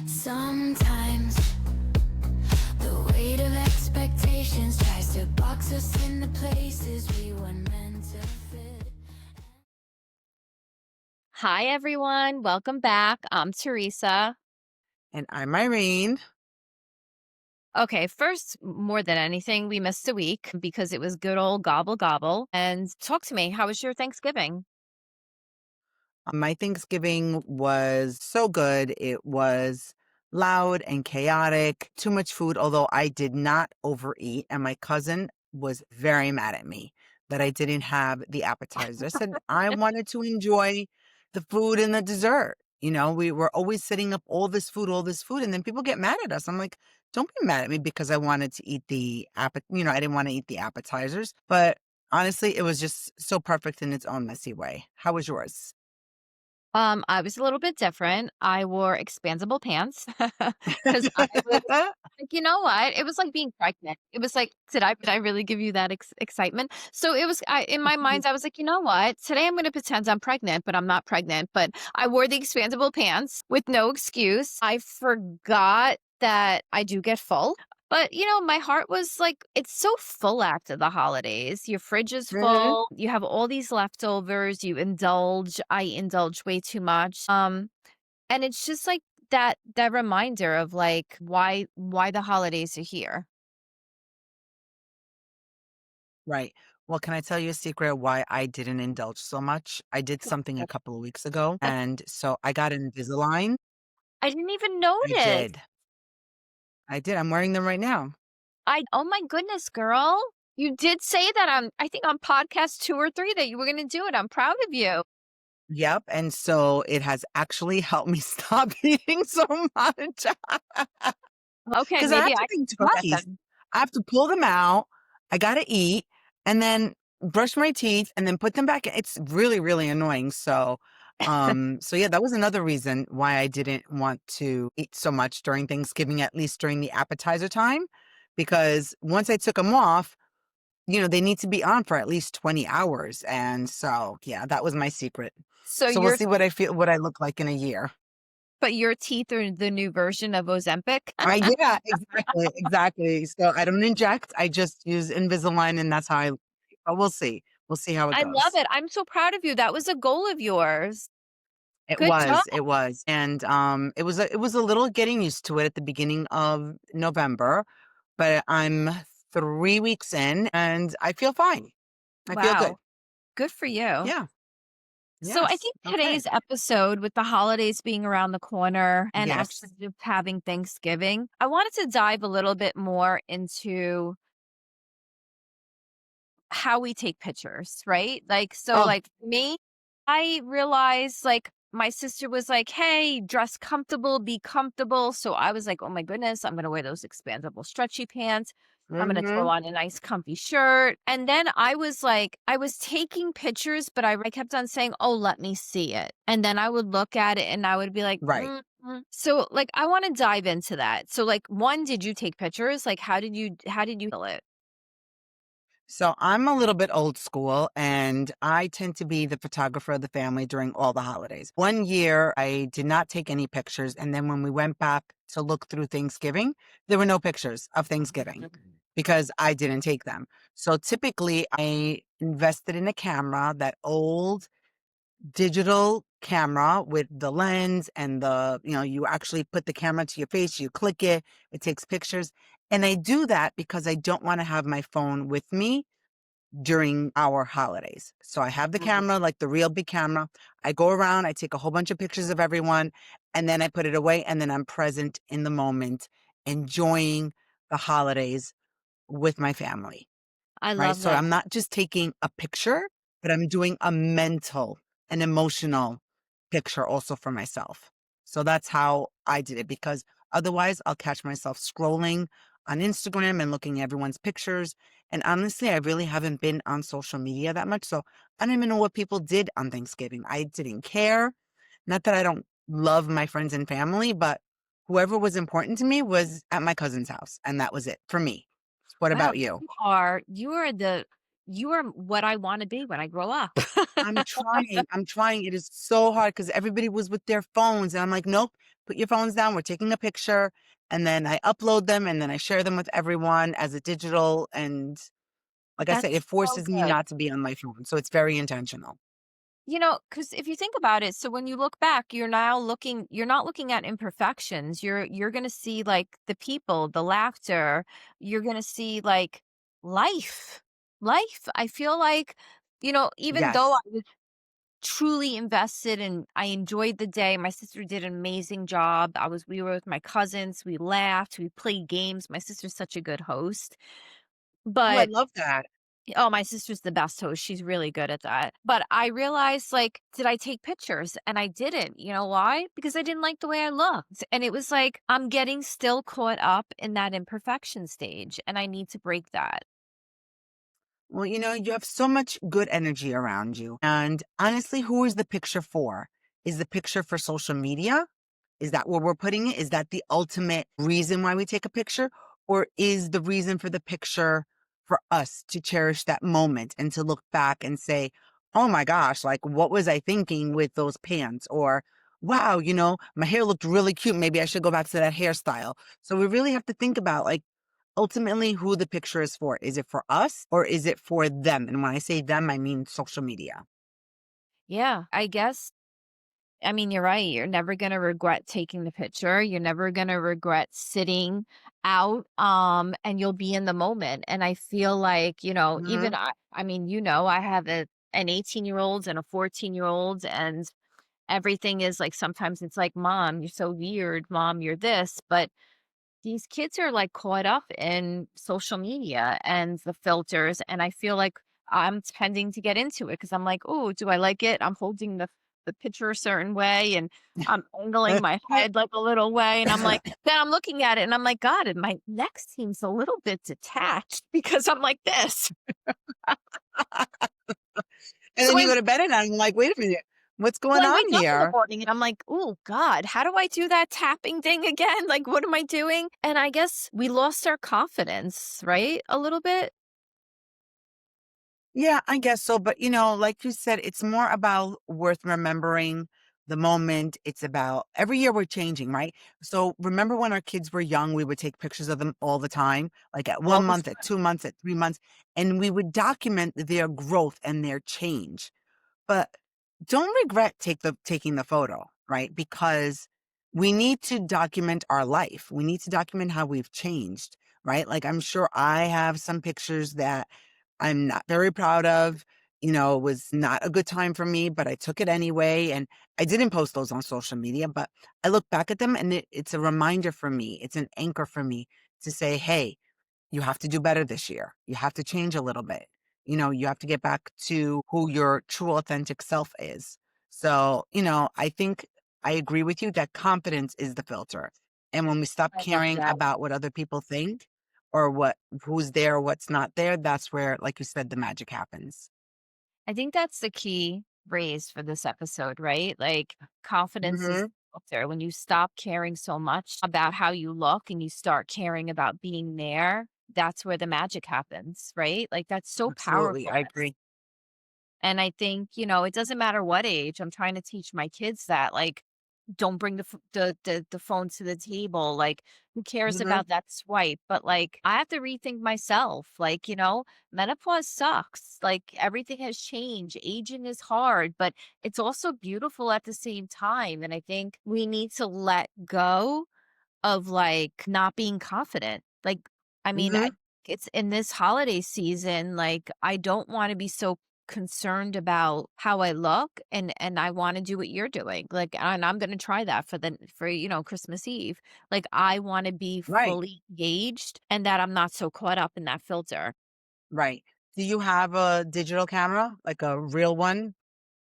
Sometimes the weight of expectations tries to box us in the places we weren't meant to fit. Hi, everyone. Welcome back. I'm Theresa. And I'm Irene. Okay, first, more than anything, we missed a week because it was good old gobble gobble. And talk to me. How was your Thanksgiving? My Thanksgiving was so good. It was loud and chaotic, too much food, although I did not overeat. And my cousin was very mad at me that I didn't have the appetizer. I said I wanted to enjoy the food and the dessert. You know, we were always setting up all this food, and then people get mad at us. I'm like, don't be mad at me because I wanted to eat I didn't want to eat the appetizers. But honestly, it was just so perfect in its own messy way. How was yours? I was a little bit different. I wore expandable pants because I was like, you know what? It was like being pregnant. It was like, did I really give you that excitement? So it was, in my mind, I was like, you know what? Today I'm going to pretend I'm pregnant, but I'm not pregnant. But I wore the expandable pants with no excuse. I forgot that I do get full. But, my heart was like, it's so full after the holidays. Your fridge is Mhm. full. You have all these leftovers. You indulge. I indulge way too much. And it's just like that reminder of like why the holidays are here. Right. Well, can I tell you a secret why I didn't indulge so much? I did something a couple of weeks ago, and so I got Invisalign. I didn't even I notice. did. I did. I'm wearing them right now. Oh my goodness, girl. You did say that I think on podcast 2 or 3 that you were going to do it. I'm proud of you. Yep. And so it has actually helped me stop eating so much. Okay, Because I maybe have to I think can do that twice. then. I have to pull them out. I got to eat and then brush my teeth and then put them back in. It's really, really annoying. So yeah, that was another reason why I didn't want to eat so much during Thanksgiving, at least during the appetizer time, because once I took them off, they need to be on for at least 20 hours. And so, yeah, that was my secret. So So we'll your see what I look like in a year. but your teeth are the new version of Ozempic? Yeah, exactly, exactly. So I don't inject. I just use Invisalign, and that's how but we'll see. We'll see how it I love goes. it. I'm so proud of you. That was a goal of yours. It Good job. was, it was. And it was a little getting used to it at the beginning of November, but I'm 3 weeks in and I feel fine. I feel good. Wow. Good for you. Yeah. So I Yes. think Okay. today's episode, with the holidays being around the corner and actually Yes. just having Thanksgiving, I wanted to dive a little bit more into how we take pictures, right? Like, so Oh, like for me, I realized like my sister was like, hey, dress comfortable, be comfortable. So I was like, oh my goodness, I'm going to wear those expandable stretchy pants. I'm going to throw mm-hmm. on a nice comfy shirt. And then I was like, I was taking pictures, but I kept on saying, oh, let me see it. And then I would look at it and I would be like, Right. So like, I want to dive into that. So like, one, did you take pictures? Like, how did you feel it? So I'm a little bit old school and I tend to be the photographer of the family during all the holidays. One year I did not take any pictures. And then when we went back to look through Thanksgiving, there were no pictures of Thanksgiving because I didn't take them. So typically I invested in a camera, that old digital camera with the lens and you actually put the camera to your face, you click it, it takes pictures. And I do that because I don't want to have my phone with me during our holidays. So I have the camera, like the real big camera. I go around, I take a whole bunch of pictures of everyone, and then I put it away, and then I'm present in the moment, enjoying the holidays with my family. I Right? love So that. I'm not just taking a picture, but I'm doing a mental and emotional picture also for myself. So that's how I did it because otherwise I'll catch myself scrolling on Instagram and looking at everyone's pictures. And honestly, I really haven't been on social media that much. So I don't even know what people did on Thanksgiving. I didn't care. Not that I don't love my friends and family, but whoever was important to me was at my cousin's house. And that was it for me. What Wow, about you? you are you are what I want to be when I grow up. I'm trying. It is so hard because everybody was with their phones, and I'm like, "Nope, put your phones down. We're taking a picture." And then I upload them, and then I share them with everyone as a digital, and like I said, it That's so forces me good. not to be on my phone, so it's very intentional. Because if you think about it, so when you look back, you're not looking at imperfections. You're gonna see like the people, the laughter, you're gonna see like life. Life. I feel like, even though I Yes. was truly invested and I enjoyed the day, my sister did an amazing job. We were with my cousins, we laughed, we played games. My sister's such a good host. Oh, I But love that. Oh, my sister's the best host, she's really good at that. But I realized, like, did I take pictures? And I didn't. You know why? Because I didn't like the way I looked. And it was like, I'm getting still caught up in that imperfection stage, and I need to break that. Well, you have so much good energy around you. And honestly, who is the picture for? Is the picture for social media? Is that where we're putting it? Is that the ultimate reason why we take a picture? Or is the reason for the picture for us to cherish that moment and to look back and say, oh my gosh, like what was I thinking with those pants? Or, wow, my hair looked really cute. Maybe I should go back to that hairstyle. So we really have to think about like ultimately who the picture is for. Is it for us or is it for them? And when I say them, I mean social media. Yeah, I guess. I mean, you're right. You're never going to regret taking the picture. You're never going to regret sitting out, and you'll be in the moment. And I feel like, even Hmm. I mean, I have an 18-year-old and a 14-year-old, and everything is like, sometimes it's like, "Mom, you're so weird. Mom, you're this." But these kids are like caught up in social media and the filters. And I feel like I'm tending to get into it because I'm like, oh, do I like it? I'm holding the picture a certain way, and I'm angling my head like a little way. And I'm like, then I'm looking at it and I'm like, God, and my neck seems a little bit detached because I'm like this. And So then you go to bed and I'm like, wait a minute, what's going I on wake up in the here? morning and I'm like, "Oh God, how do I do that tapping thing again? Like, what am I doing?" And I guess we lost our confidence, right? A little bit. Yeah, I guess so. But, like you said, it's more about worth remembering the moment. It's about every year we're changing, right? So remember when our kids were young, we would take pictures of them all the time, like at All one the month, at 2 months, at 3 months, and we would document their growth and their change. But don't regret taking the photo, right? Because we need to document our life. We need to document how we've changed, right? Like I'm sure I have some pictures that I'm not very proud of. It was not a good time for me, but I took it anyway. And I didn't post those on social media, but I look back at them and it's a reminder for me. It's an anchor for me to say, hey, you have to do better this year. You have to change a little bit. You have to get back to who your true authentic self is. So, I think I agree with you that confidence is the filter. And when we stop I love caring that. about what other people think or who's there or what's not there, that's where, like you said, the magic happens. I think that's the key phrase for this episode, right? Like, confidence is Hmm. the filter. When you stop caring so much about how you look and you start caring about being there, that's where the magic happens, right? Like, that's so Absolutely. powerful. I agree. And I think, it doesn't matter what age. I'm trying to teach my kids that, like, don't bring the phone to the table. Like, who cares Hmm. about that swipe? But like, I have to rethink myself. Like, menopause sucks. Like, everything has changed. Aging is hard, but it's also beautiful at the same time. And I think we need to let go of, like, not being confident. Like, I mean, Hmm. it's in this holiday season, like, I don't wanna be so concerned about how I look, and I wanna do what you're doing, like, and I'm gonna try that for Christmas Eve. Like, I wanna be Right. fully engaged and that I'm not so caught up in that filter. Right. Do you have a digital camera, like a real one?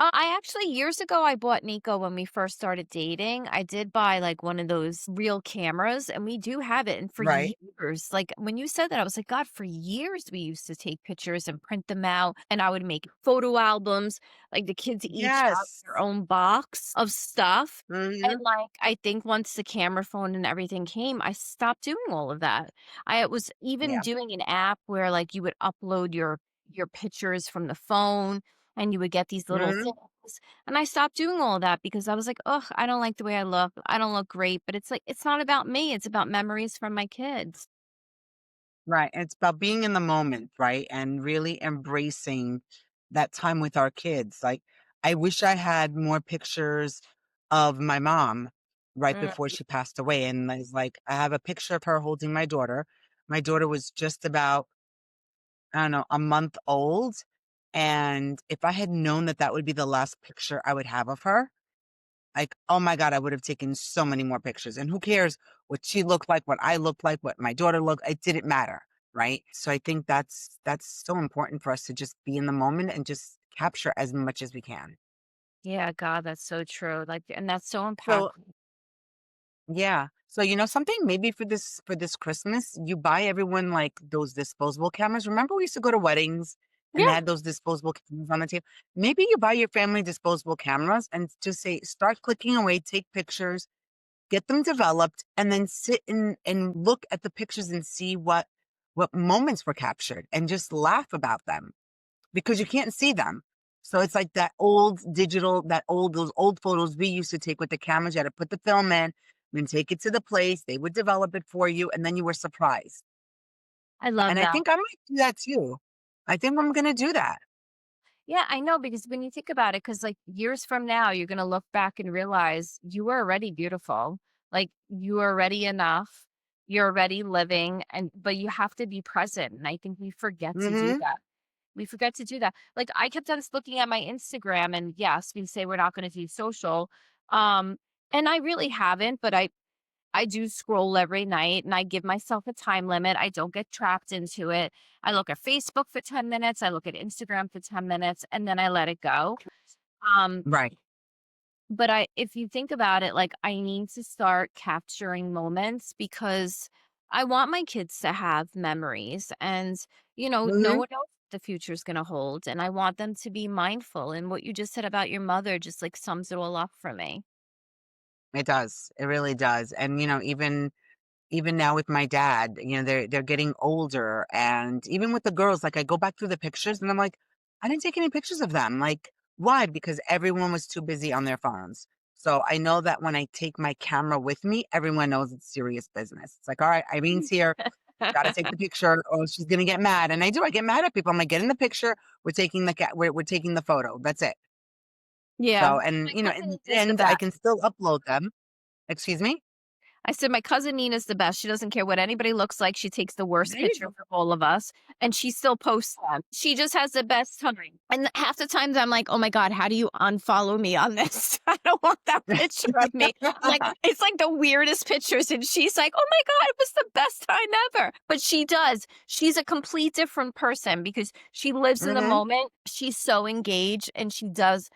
I actually years ago, I bought Nico when we first started dating. I did buy like one of those real cameras, and we do have it. And for Right. years, like when you said that, I was like, God, for years we used to take pictures and print them out, and I would make photo albums. Like the kids each have Yes. their own box of stuff. And Hmm. like I think once the camera phone and everything came, I stopped doing all of that. I was even Yeah. doing an app where like you would upload your pictures from the phone and you would get these little Mhm. things. And I stopped doing all that because I was like, "Ugh, I don't like the way I look. I don't look great." But it's like it's not about me. It's about memories from my kids. Right. It's about being in the moment, right? And really embracing that time with our kids. Like, I wish I had more pictures of my mom right Mm, before she passed away. And it's like, I have a picture of her holding my daughter. My daughter was just about, I don't know, a month old. And if I had known that that would be the last picture I would have of her, like, oh my God, I would have taken so many more pictures. And who cares what she looked like, what I looked like, what my daughter looked, it didn't matter. Right. So I think that's so important for us to just be in the moment and just capture as much as we can. yeah, God, that's so true. Like, and that's so So impactful. yeah. So you know something, maybe for this Christmas, you buy everyone like those disposable cameras. Remember we used to go to weddings and they Yeah, had those disposable cameras on the table. Maybe you buy your family disposable cameras and just say, start clicking away, take pictures, get them developed, and then sit and look at the pictures and see what moments were captured and just laugh about them because you can't see them. So it's like that old digital, those old photos we used to take with the cameras. You had to put the film in, then take it to the place. They would develop it for you, and then you were surprised. I love And I that. think I might do that too. I think I'm gonna do that. Yeah, I know because when you think about it, because like years from now, you're gonna look back and realize you were already beautiful. Like you are already enough. You're already living, and but you have to be present. And I think we forget to do Mm-hmm. that. We forget to do that. Like I kept on looking at my Instagram, and yes, we say we're not going to do social, um, and I really haven't. But I do scroll every night and I give myself a time limit. I don't get trapped into it. I look at Facebook for 10 minutes, I look at Instagram for 10 minutes, and then I let it go. Um, Right. but I if you think about it, like I need to start capturing moments because I want my kids to have memories and no Mm-hmm. one knows what the future's gonna hold. And I want them to be mindful. And what you just said about your mother just like sums it all up for me. It does. It really does. And even now with my dad, they're getting older, and even with the girls, like I go back through the pictures and I'm like, I didn't take any pictures of them. Like, why? Because everyone was too busy on their phones. So I know that when I take my camera with me, everyone knows it's serious business. It's like, all right, Irene's here, gotta take the picture, or she's gonna get mad. And I do, I get mad at people. I'm like, get in the picture, we're taking the photo. That's it. Yeah. So and My you know, cousin and, is the and I best. can still upload them. Excuse me? I said, "My cousin Nina's the best. She doesn't care what anybody looks like. She takes the worst There you picture go. of all of us, and she still posts them. She just has the best time." And half the times I'm like, "Oh my god, how do you unfollow me on this? I don't want that picture of me." I'm like, it's like the weirdest pictures, and she's like, "Oh my god, it was the best time ever." But she does. She's a complete different person because she lives in the Hmm. moment. She's so engaged, and she does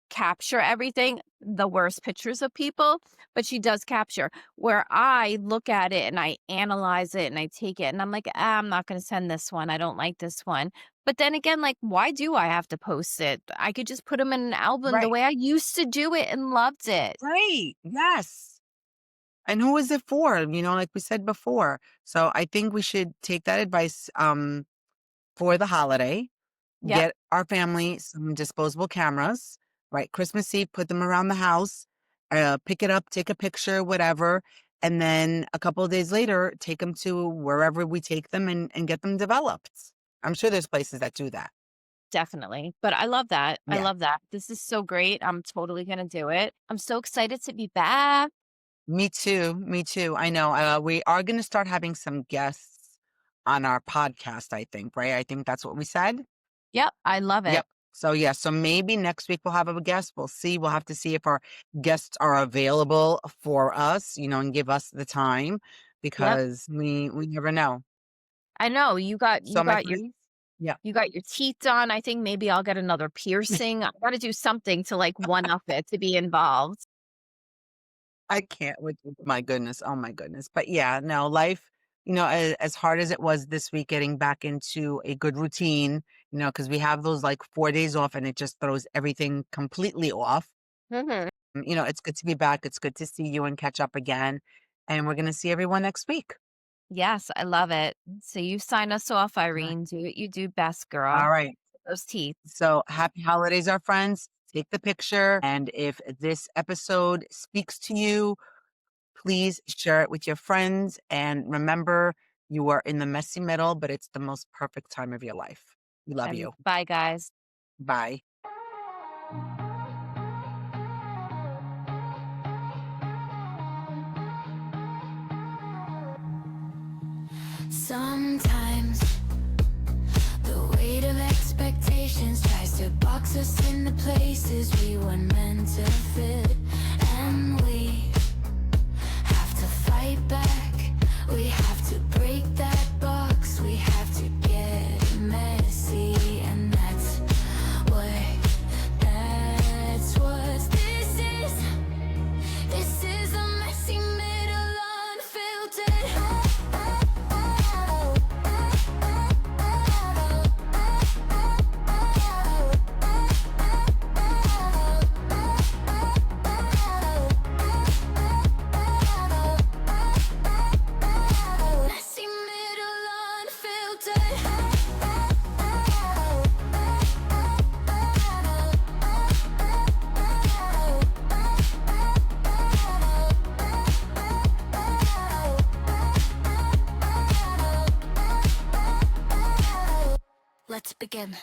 capture everything, the worst pictures of people, but she does capture. Where I look at it and I analyze it and I take it and I'm like, I'm not going to send this one. I don't like this one. But then again, like, why do I have to post it? I could just put them in an album the Right. way I used to do it and loved it. Right. Yes. And who is it for? Like we said before. So I think we should take that advice for the holiday. Yep, Get our family some disposable cameras, right? Christmas Eve, put them around the house, pick it up, take a picture, whatever. And then a couple of days later, take them to wherever we take them and get them developed. I'm sure there's places that do that. definitely. But I love that. I Yeah. love that. This is so great. I'm totally going to do it. I'm so excited to be back. Me too. Me too. I know. We are going to start having some guests on our podcast, I think, right? I think that's what we said. Yep, I love it. Yep. So yeah, so maybe next week we'll have a guest. We'll see. We'll have to see if our guests are available for us, and give us the time Yep. because we never know. I know you got So you my got your friends, yeah, You got your teeth done. I think maybe I'll get another piercing. I gotta do something to, like, one up it to be involved. I can't with my goodness. Oh my goodness. But yeah, no, life, as hard as it was this week getting back into a good routine, because we have those like 4 days off and it just throws everything completely off. Mhm. It's good to be back. It's good to see you and catch up again. And we're going to see everyone next week. Yes, I love it. So you sign us off, Right. Irene. Do what you do best, girl. All right. Those teeth. So happy holidays, our friends. Take the picture. And if this episode speaks to you, please share it with your friends. And remember, you are in the messy middle, but it's the most perfect time of your life. We love And you. bye, guys. Bye. Sometimes the weight of expectations tries to box us in the places we weren't meant to fit. And we have to fight back. We have to break that box. We have to get messy. And that's what this is. This is a messy middle, unfiltered. Messy middle, unfiltered. Let's begin.